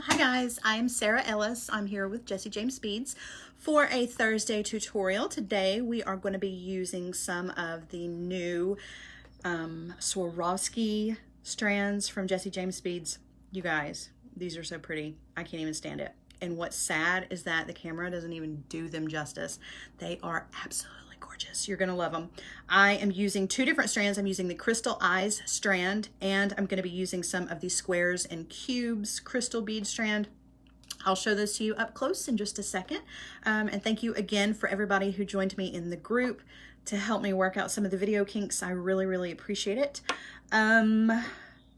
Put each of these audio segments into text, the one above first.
Hi guys, I'm Sarah Ellis. I'm here with Jesse James Beads for a Thursday tutorial. Today we are going to be using some of the new Swarovski strands from Jesse James Beads. You guys, these are so pretty. I can't even stand it. And what's sad is that the camera doesn't even do them justice. They are absolutely gorgeous. You're gonna love them. I am using two different strands. I'm using the Crystal Eyes strand, and I'm gonna be using some of the Squares and Cubes crystal bead strand. I'll show those to you up close in just a second. And thank you again for everybody who joined me in the group to help me work out some of the video kinks. I really appreciate it.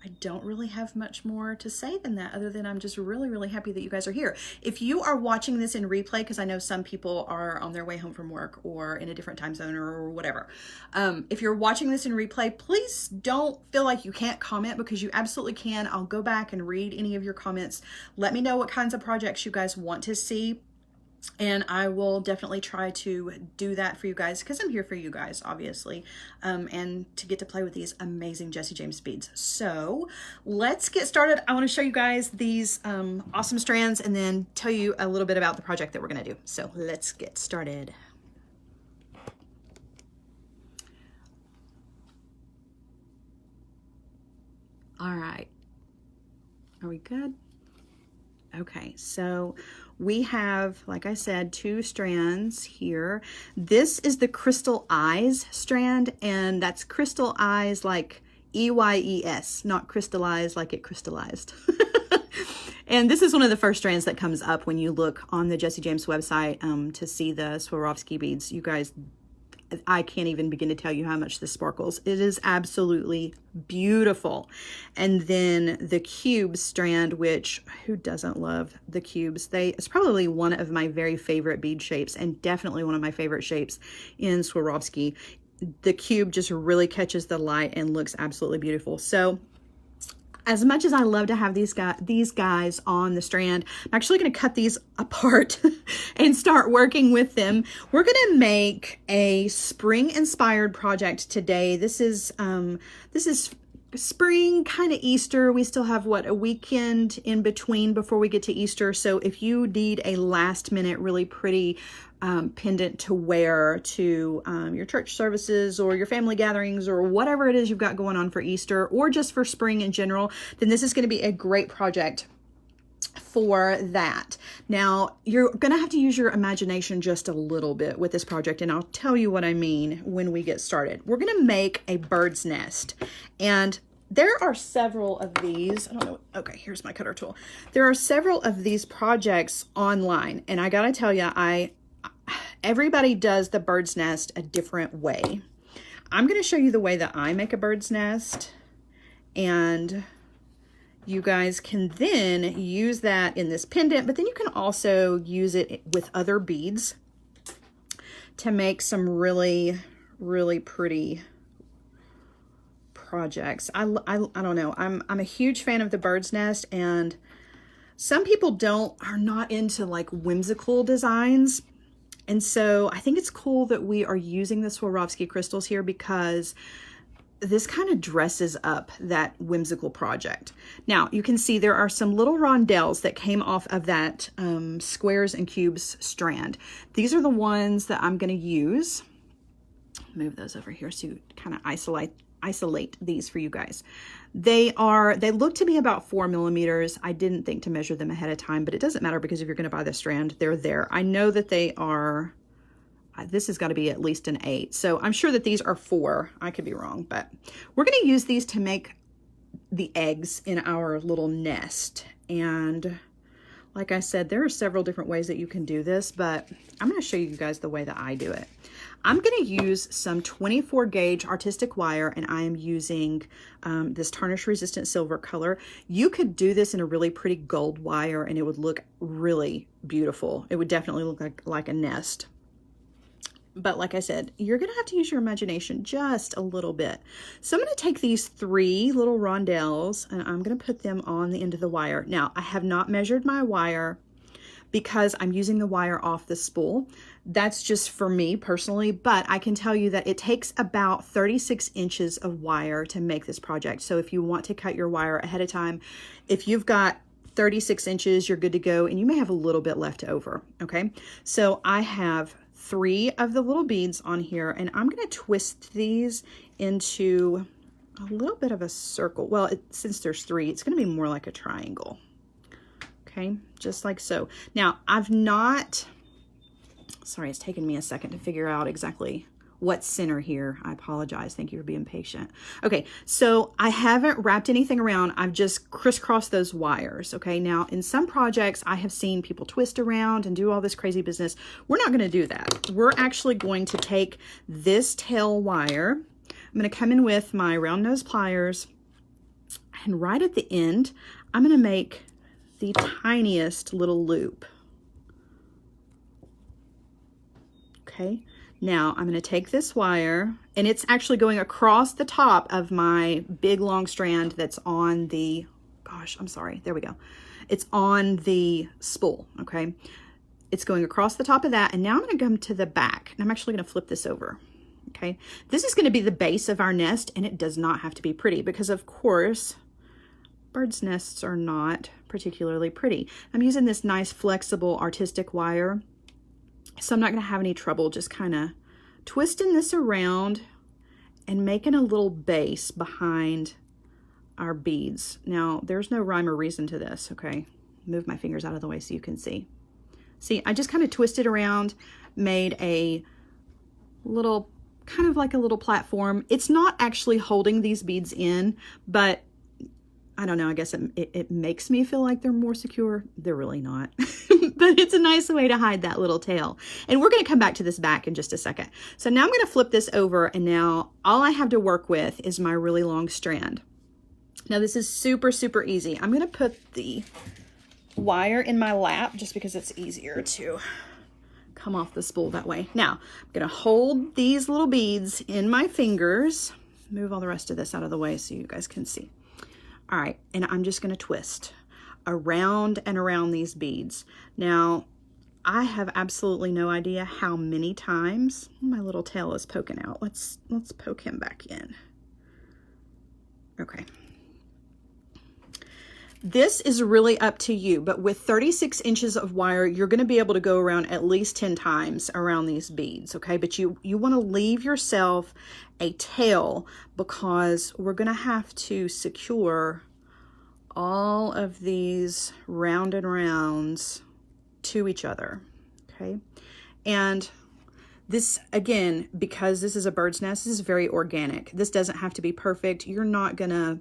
I don't really have much more to say than that, other than I'm just really happy that you guys are here. If you are watching this in replay, because I know some people are on their way home from work or in a different time zone or whatever. If you're watching this in replay, please don't feel like you can't comment, because you absolutely can. I'll go back and read any of your comments. Let me know what kinds of projects you guys want to see, and I will definitely try to do that for you guys, because I'm here for you guys, obviously, and to get to play with these amazing Jesse James beads. So let's get started. I want to show you guys these awesome strands and then tell you a little bit about the project that we're going to do. So let's get started. All right. Are we good? Okay, so we have, like I said, two strands here. This is the Crystal Eyes strand, and that's Crystal Eyes like E-Y-E-S, not crystallized like it crystallized. And this is one of the first strands that comes up when you look on the Jesse James website to see the Swarovski beads. You guys, I can't even begin to tell you how much this sparkles. It is absolutely beautiful. And then the cube strand, which who doesn't love the cubes? It's probably one of my very favorite bead shapes, and definitely one of my favorite shapes in Swarovski. The cube just really catches the light and looks absolutely beautiful. So as much as I love to have these guys on the strand, I'm actually going to cut these apart and start working with them. We're going to make a spring-inspired project today. This is spring, kind of Easter. We still have, what, a weekend in between before we get to Easter. So if you need a last-minute, really pretty pendant to wear to your church services or your family gatherings or whatever it is you've got going on for Easter, or just for spring in general, then this is going to be a great project for that. Now, you're going to have to use your imagination just a little bit with this project, and I'll tell you what I mean when we get started. We're going to make a bird's nest, and there are several of these. I don't know. Okay, here's my cutter tool. There are several of these projects online, and I got to tell you, everybody does the bird's nest a different way. I'm going to show you the way that I make a bird's nest, and you guys can then use that in this pendant, but then you can also use it with other beads to make some really pretty projects. I don't know. I'm a huge fan of the bird's nest, and some people are not into like whimsical designs. And so I think it's cool that we are using the Swarovski crystals here, because this kind of dresses up that whimsical project. Now, you can see there are some little rondelles that came off of that Squares and Cubes strand. These are the ones that I'm going to use. Move those over here so you kind of isolate these for you guys. They look to be about 4 millimeters. I didn't think to measure them ahead of time, but it doesn't matter, because if you're going to buy the strand, they're there. I know that they are, this has got to be at least an 8. So I'm sure that these are 4. I could be wrong, but we're going to use these to make the eggs in our little nest. And like I said, there are several different ways that you can do this, but I'm going to show you guys the way that I do it. I'm going to use some 24 gauge artistic wire, and I am using this tarnish resistant silver color. You could do this in a really pretty gold wire, and it would look really beautiful. It would definitely look like a nest. But like I said, you're going to have to use your imagination just a little bit. So I'm going to take these 3 little rondelles, and I'm going to put them on the end of the wire. Now, I have not measured my wire, because I'm using the wire off the spool. That's just for me personally, but I can tell you that it takes about 36 inches of wire to make this project. So if you want to cut your wire ahead of time, if you've got 36 inches, you're good to go, and you may have a little bit left over, okay? So I have 3 of the little beads on here, and I'm gonna twist these into a little bit of a circle. Well, since there's 3, it's gonna be more like a triangle, okay? Just like so. Now, sorry, it's taken me a second to figure out exactly what's center here. I apologize. Thank you for being patient. Okay, so I haven't wrapped anything around. I've just crisscrossed those wires, okay? Now, in some projects, I have seen people twist around and do all this crazy business. We're not gonna do that. We're actually going to take this tail wire. I'm gonna come in with my round nose pliers, and right at the end, I'm gonna make the tiniest little loop. Okay. Now I'm going to take this wire, and it's actually going across the top of my big long strand that's on the, gosh, I'm sorry, there we go. It's on the spool, okay? It's going across the top of that, and now I'm going to come to the back, and I'm actually going to flip this over, okay? This is going to be the base of our nest, and it does not have to be pretty because, of course, birds' nests are not particularly pretty. I'm using this nice flexible artistic wire, so I'm not going to have any trouble just kind of twisting this around and making a little base behind our beads. Now, there's no rhyme or reason to this, okay? Move my fingers out of the way so you can see. See, I just kind of twisted around, made a little, kind of like a little platform. It's not actually holding these beads in, but I don't know, I guess it makes me feel like they're more secure. They're really not, but it's a nice way to hide that little tail. And we're gonna come back to this back in just a second. So now I'm gonna flip this over, and now all I have to work with is my really long strand. Now this is super, super easy. I'm gonna put the wire in my lap just because it's easier to come off the spool that way. Now, I'm gonna hold these little beads in my fingers, move all the rest of this out of the way so you guys can see. All right, and I'm just gonna twist around and around these beads. Now, I have absolutely no idea how many times my little tail is poking out. Let's poke him back in. Okay. This is really up to you, but with 36 inches of wire, you're gonna be able to go around at least 10 times around these beads, okay? But you wanna leave yourself a tail because we're gonna have to secure all of these rounded rounds to each other, okay? And this, again, because this is a bird's nest, this is very organic. This doesn't have to be perfect. You're not gonna,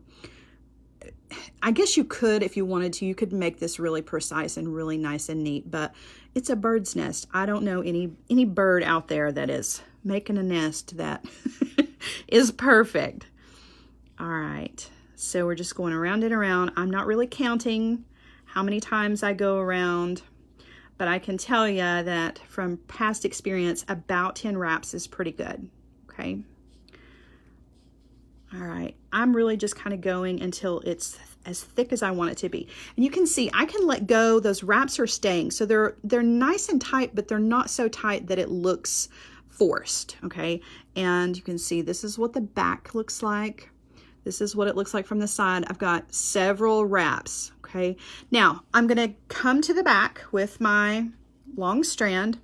I guess you could, if you wanted to, you could make this really precise and really nice and neat, but it's a bird's nest. I don't know any bird out there that is making a nest that is perfect. All right, so we're just going around and around. I'm not really counting how many times I go around, but I can tell you that from past experience, about 10 wraps is pretty good, okay? All right, I'm really just kind of going until it's as thick as I want it to be. And you can see I can let go. Those wraps are staying. So they're nice and tight, but they're not so tight that it looks forced, okay? And you can see this is what the back looks like. This is what it looks like from the side. I've got several wraps, okay? Now, I'm gonna come to the back with my long strand,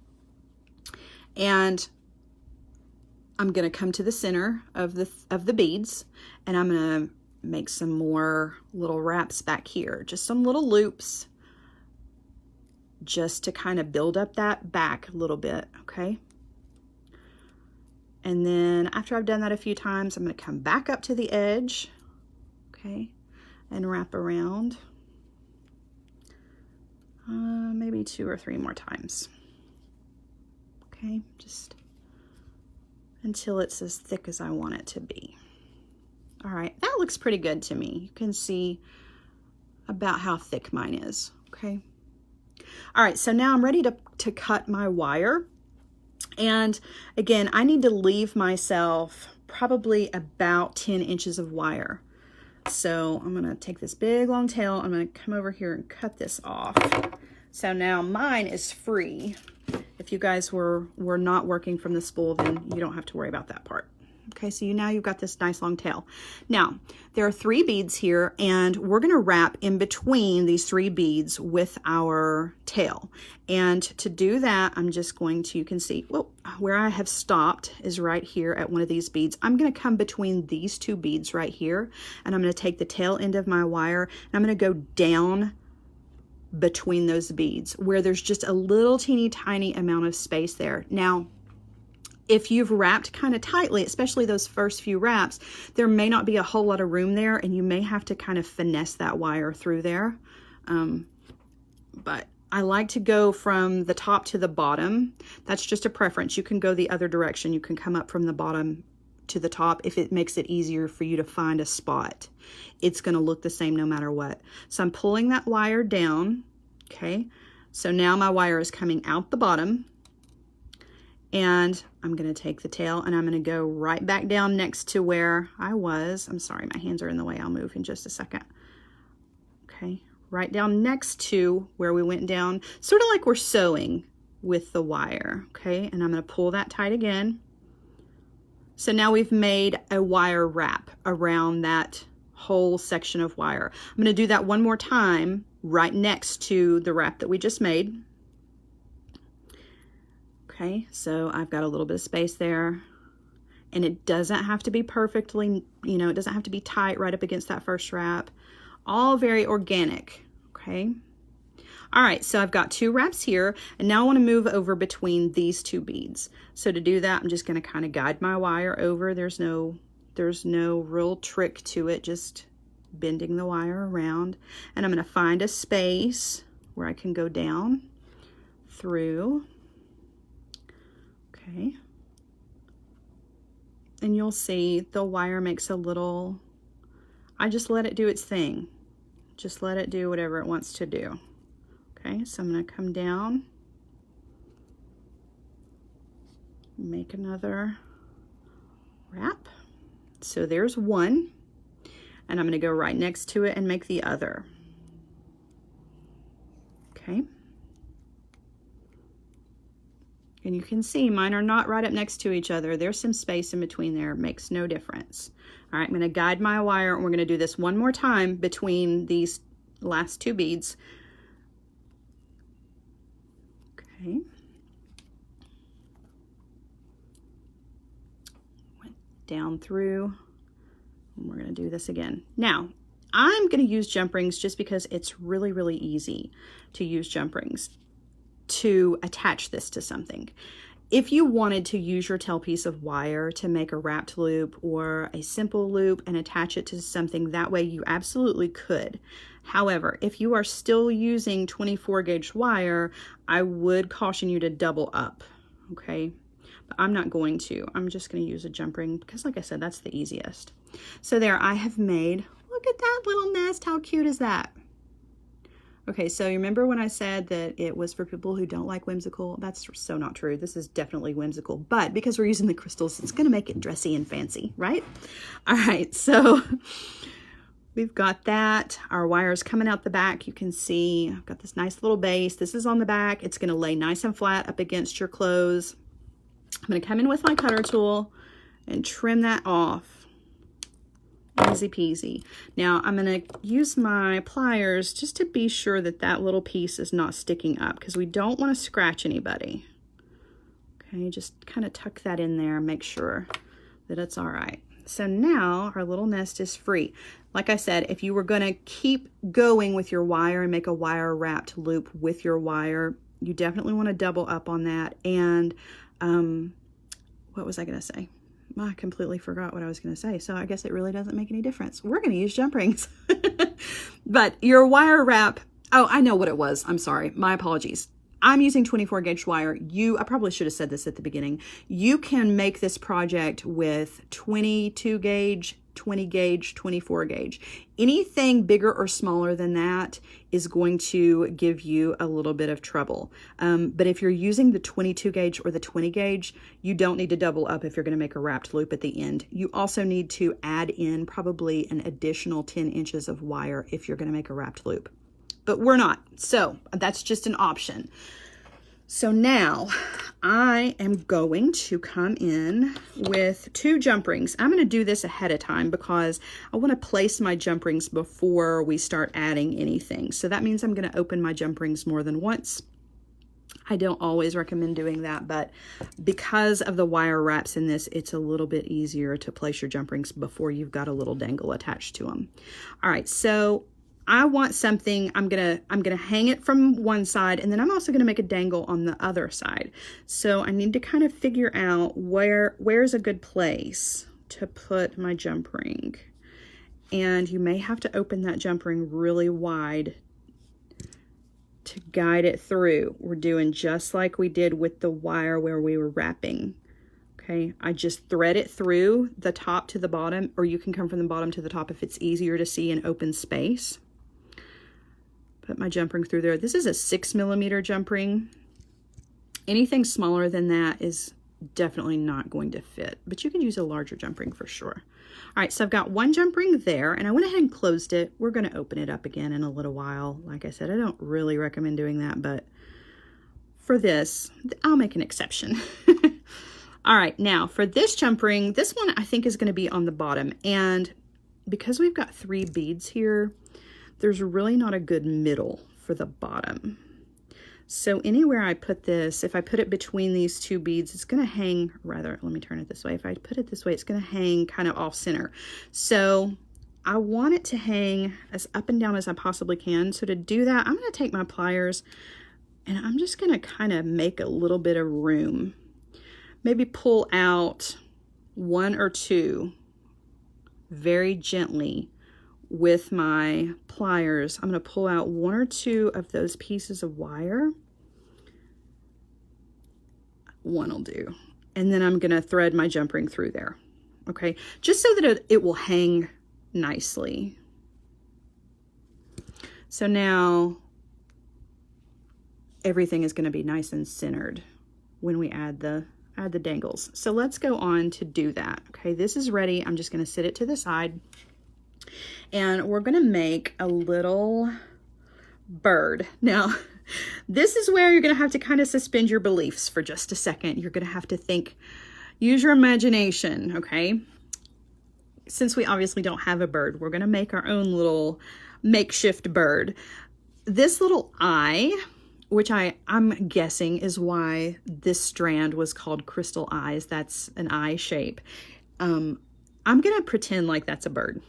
and I'm gonna come to the center of the beads, and I'm gonna make some more little wraps back here, just some little loops, just to kind of build up that back a little bit, okay? And then after I've done that a few times, I'm gonna come back up to the edge, okay, and wrap around, maybe 2 or 3 more times, okay, just until it's as thick as I want it to be. All right, that looks pretty good to me. You can see about how thick mine is, okay? All right, so now I'm ready to cut my wire. And again, I need to leave myself probably about 10 inches of wire. So I'm gonna take this big long tail, I'm gonna come over here and cut this off. So now mine is free. If you guys were not working from the spool, then you don't have to worry about that part, Okay, so now you've got this nice long tail. Now, there are 3 beads here, and we're gonna wrap in between these 3 beads with our tail. And to do that, I'm just going to, you can see, whoa, where I have stopped is right here at one of these beads. I'm gonna come between these 2 beads right here, and I'm gonna take the tail end of my wire, and I'm gonna go down between those beads where there's just a little teeny tiny amount of space there. Now, if you've wrapped kind of tightly, especially those first few wraps, there may not be a whole lot of room there, and you may have to kind of finesse that wire through there. But I like to go from the top to the bottom. That's just a preference. You can go the other direction. You can come up from the bottom to the top if it makes it easier for you to find a spot. It's going to look the same no matter what. So I'm pulling that wire down. Okay, so now my wire is coming out the bottom, and I'm going to take the tail and I'm going to go right back down next to where I was. I'm sorry, my hands are in the way. I'll move in just a second. Okay, right down next to where we went down, sort of like we're sewing with the wire. Okay, and I'm going to pull that tight again. So now we've made a wire wrap around that whole section of wire. I'm going to do that one more time right next to the wrap that we just made. Okay, so I've got a little bit of space there, and it doesn't have to be perfectly, you know, it doesn't have to be tight right up against that first wrap. All very organic, okay? All right, so I've got 2 wraps here, and now I want to move over between these 2 beads. So to do that, I'm just going to kind of guide my wire over. There's no real trick to it, just bending the wire around. And I'm going to find a space where I can go down through. Okay. And you'll see the wire makes a little, I just let it do its thing. Just let it do whatever it wants to do. Okay, so I'm going to come down, make another wrap. So there's one, and I'm going to go right next to it and make the other. Okay. And you can see mine are not right up next to each other. There's some space in between there. It makes no difference. All right, I'm going to guide my wire, and we're going to do this one more time between these last 2 beads. Okay. Went down through, and we're going to do this again. Now, I'm going to use jump rings just because it's really, really easy to use jump rings to attach this to something. If you wanted to use your tail piece of wire to make a wrapped loop or a simple loop and attach it to something that way, you absolutely could. However, if you are still using 24 gauge wire, I would caution you to double up, okay? But I'm not going to. I'm just going to use a jump ring because, like I said, that's the easiest. So there, I have made, look at that little nest. How cute is that? Okay, so you remember when I said that it was for people who don't like whimsical? That's so not true. This is definitely whimsical, but because we're using the crystals, it's gonna make it dressy and fancy, right? All right, so we've got that. Our wire's coming out the back. You can see I've got this nice little base. This is on the back. It's gonna lay nice and flat up against your clothes. I'm gonna come in with my cutter tool and trim that off. Easy peasy. Now I'm going to use my pliers just to be sure that that little piece is not sticking up because we don't want to scratch anybody. Okay, just kind of tuck that in there and make sure that it's all right. So now our little nest is free. Like I said, if you were going to keep going with your wire and make a wire wrapped loop with your wire, you definitely want to double up on that. And what was I going to say? I completely forgot what I was going to say, so I guess it really doesn't make any difference. We're going to use jump rings. But your wire wrap, oh, I know what it was. I'm sorry. My apologies. I'm using 24 gauge wire. I probably should have said this at the beginning. You can make this project with 22 gauge, 20 gauge, 24 gauge. Anything bigger or smaller than that is going to give you a little bit of trouble. But if you're using the 22 gauge or the 20 gauge, you don't need to double up if you're going to make a wrapped loop at the end. You also need to add in probably an additional 10 inches of wire if you're going to make a wrapped loop. But we're not, so that's just an option. So now I am going to come in with 2 jump rings. I'm going to do this ahead of time because I want to place my jump rings before we start adding anything. So that means I'm going to open my jump rings more than once. I don't always recommend doing that, but because of the wire wraps in this, it's a little bit easier to place your jump rings before you've got a little dangle attached to them. All right, so I want something, I'm gonna hang it from one side, and then I'm also gonna make a dangle on the other side. So I need to kind of figure out where's a good place to put my jump ring. And you may have to open that jump ring really wide to guide it through. We're doing just like we did with the wire where we were wrapping. Okay, I just thread it through the top to the bottom, or you can come from the bottom to the top if it's easier to see in open space. Put my jump ring through there. This is a 6mm jump ring. Anything smaller than that is definitely not going to fit, but you can use a larger jump ring for sure. All right, so I've got 1 jump ring there, and I went ahead and closed it. We're going to open it up again in a little while. Like I said, I don't really recommend doing that, but for this, I'll make an exception. All right, now for this jump ring, this one I think is going to be on the bottom, and because we've got 3 beads here, there's really not a good middle for the bottom. So anywhere I put this, if I put it between these 2 beads, it's going to hang, rather, let me turn it this way. If I put it this way, it's going to hang kind of off center. So I want it to hang as up and down as I possibly can. So to do that, I'm going to take my pliers and I'm just going to kind of make a little bit of room. Maybe pull out 1 or 2 very gently with my pliers. I'm going to pull out 1 or 2 of those pieces of wire. 1 will do. And then I'm going to thread my jump ring through there. Okay, just so that it will hang nicely. So now everything is going to be nice and centered when we add the dangles. So let's go on to do that. Okay, this is ready. I'm just going to sit it to the side. And we're going to make a little bird. Now, this is where you're going to have to kind of suspend your beliefs for just a second. You're going to have to think, use your imagination, okay? Since we obviously don't have a bird, we're going to make our own little makeshift bird. This little eye, which I'm guessing is why this strand was called Crystal Eyes. That's an eye shape. I'm going to pretend like that's a bird.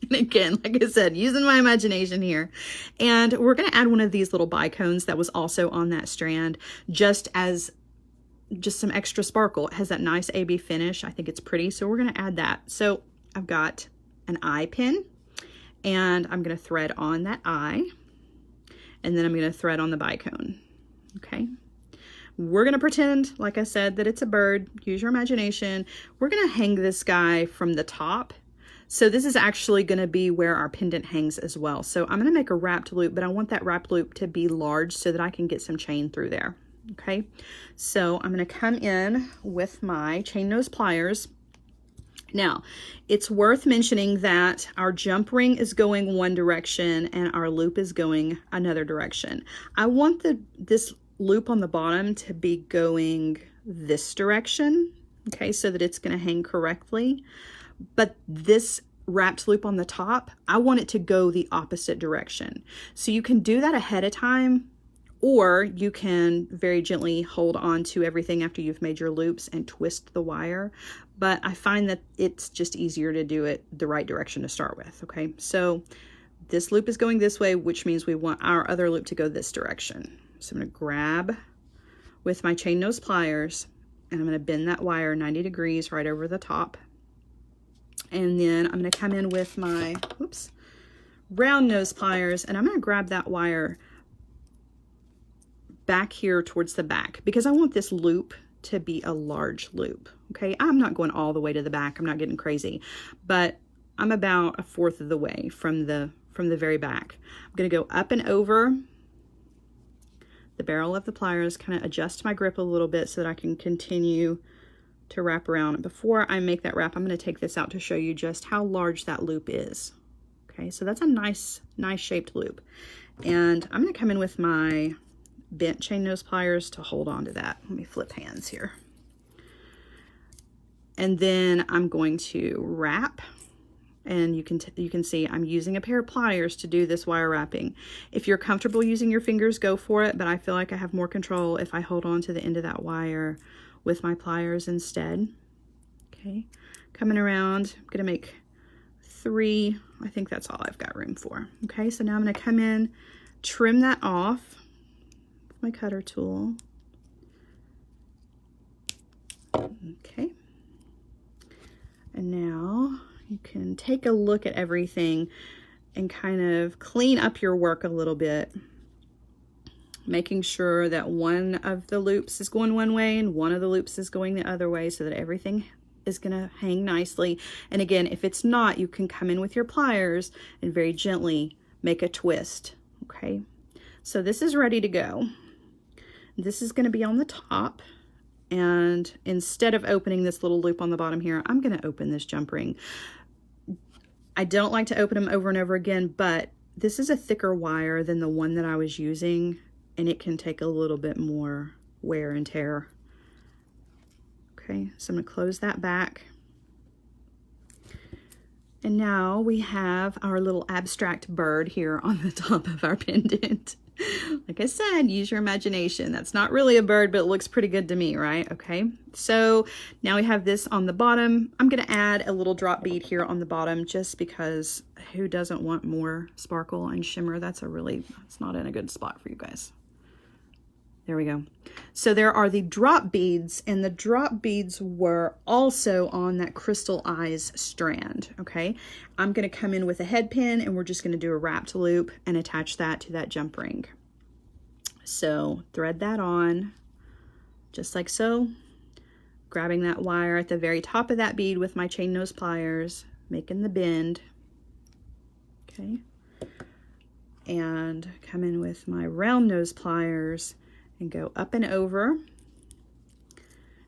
And again, like I said, using my imagination here. And we're going to add one of these little bicones that was also on that strand, just some extra sparkle. It has that nice AB finish. I think it's pretty, so we're going to add that. So I've got an eye pin, and I'm going to thread on that eye, and then I'm going to thread on the bicone. Okay. We're going to pretend, like I said, that it's a bird. Use your imagination. We're going to hang this guy from the top. So this is actually going to be where our pendant hangs as well. So I'm going to make a wrapped loop, but I want that wrapped loop to be large so that I can get some chain through there. Okay, so I'm going to come in with my chain nose pliers. Now, it's worth mentioning that our jump ring is going one direction and our loop is going another direction. I want this loop on the bottom to be going this direction, okay, so that it's going to hang correctly. But this wrapped loop on the top, I want it to go the opposite direction. So you can do that ahead of time, or you can very gently hold on to everything after you've made your loops and twist the wire. But I find that it's just easier to do it the right direction to start with, okay? So this loop is going this way, which means we want our other loop to go this direction. So I'm going to grab with my chain nose pliers, and I'm going to bend that wire 90 degrees right over the top. And then I'm going to come in with my, round nose pliers, and I'm going to grab that wire back here towards the back because I want this loop to be a large loop. Okay, I'm not going all the way to the back. I'm not getting crazy, but I'm about 1/4 of the way from the very back. I'm going to go up and over the barrel of the pliers, kind of adjust my grip a little bit so that I can continue to wrap around. Before I make that wrap, I'm going to take this out to show you just how large that loop is. Okay, so that's a nice shaped loop. And I'm going to come in with my bent chain nose pliers to hold on to that. Let me flip hands here. And then I'm going to wrap, and you can see I'm using a pair of pliers to do this wire wrapping. If you're comfortable using your fingers, go for it, but I feel like I have more control if I hold on to the end of that wire with my pliers instead. Okay, coming around, I'm gonna make 3. I think that's all I've got room for. Okay, so now I'm gonna come in, trim that off with my cutter tool. Okay, and now you can take a look at everything and kind of clean up your work a little bit, making sure that one of the loops is going one way and one of the loops is going the other way, so that everything is gonna hang nicely. And again, if it's not, you can come in with your pliers and very gently make a twist. Okay, so this is ready to go. This is gonna be on the top, and instead of opening this little loop on the bottom here, I'm gonna open this jump ring. I don't like to open them over and over again, but this is a thicker wire than the one that I was using, and it can take a little bit more wear and tear. Okay, so I'm gonna close that back. And now we have our little abstract bird here on the top of our pendant. Like I said, use your imagination. That's not really a bird, but it looks pretty good to me, right? Okay, so now we have this on the bottom. I'm gonna add a little drop bead here on the bottom, just because who doesn't want more sparkle and shimmer? It's not in a good spot for you guys. There we go. So there are the drop beads, and the drop beads were also on that Crystal Eyes strand, okay? I'm gonna come in with a head pin, and we're just gonna do a wrapped loop and attach that to that jump ring. So thread that on, just like so, grabbing that wire at the very top of that bead with my chain nose pliers, making the bend, okay? And come in with my round nose pliers and go up and over.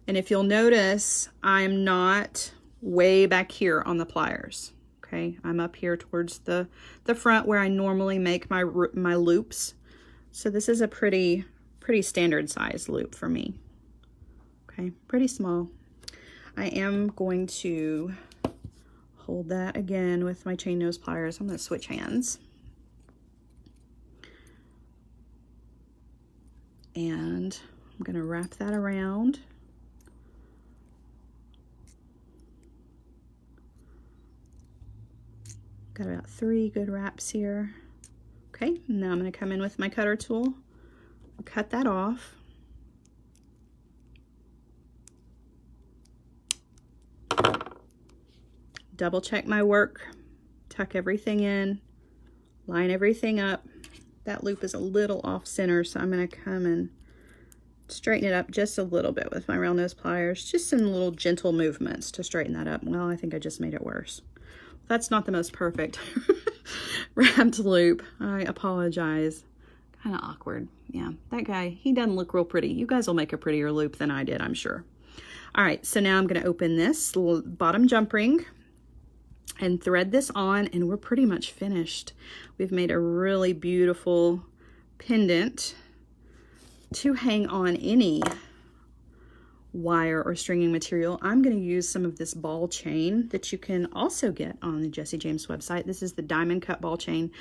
And if you'll notice, I'm not way back here on the pliers, okay? I'm up here towards the front where I normally make my loops. So this is a pretty standard size loop for me, okay? Pretty small. I am going to hold that again with my chain nose pliers. I'm gonna switch hands. And I'm gonna wrap that around. Got about 3 good wraps here. Okay, now I'm gonna come in with my cutter tool, cut that off. Double check my work, tuck everything in, line everything up. That loop is a little off center, so I'm gonna come and straighten it up just a little bit with my round nose pliers, just some little gentle movements to straighten that up. Well, I think I just made it worse. That's not the most perfect wrapped loop. I apologize. Kind of awkward. Yeah, that guy, he doesn't look real pretty. You guys will make a prettier loop than I did, I'm sure. All right, so now I'm gonna open this little bottom jump ring and thread this on, and we're pretty much finished. We've made a really beautiful pendant to hang on any wire or stringing material. I'm going to use some of this ball chain that you can also get on the Jessie James website. This is the diamond cut ball chain.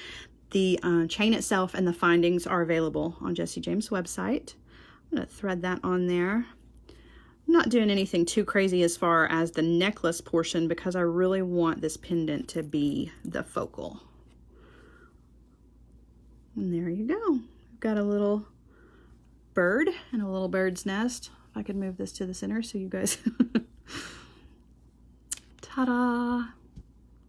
The chain itself and the findings are available on Jessie James website. I'm going to thread that on there. I'm not doing anything too crazy as far as the necklace portion, because I really want this pendant to be the focal. And there you go. We've got a little bird and a little bird's nest. If I could move this to the center so you guys ta-da!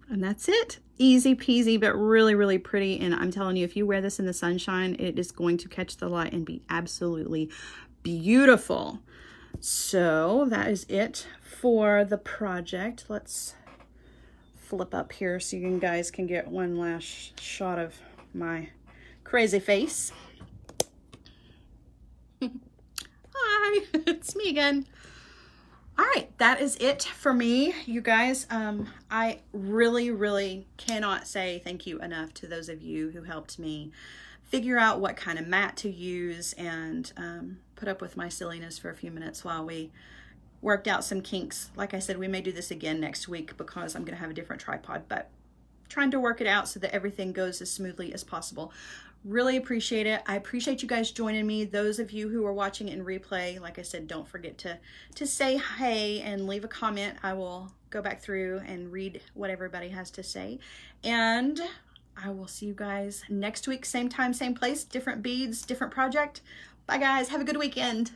And that's it. Easy peasy, but really, really pretty. And I'm telling you, if you wear this in the sunshine, it is going to catch the light and be absolutely beautiful. So that is it for the project. Let's flip up here so you guys can get one last shot of my crazy face. Hi, it's me again. All right, that is it for me, you guys. I really cannot say thank you enough to those of you who helped me figure out what kind of mat to use and put up with my silliness for a few minutes while we worked out some kinks. Like I said, we may do this again next week because I'm gonna have a different tripod, but trying to work it out so that everything goes as smoothly as possible. Really appreciate it. I appreciate you guys joining me. Those of you who are watching in replay, like I said, don't forget to say hey and leave a comment. I will go back through and read what everybody has to say. And I will see you guys next week, same time, same place, different beads, different project. Bye guys, have a good weekend.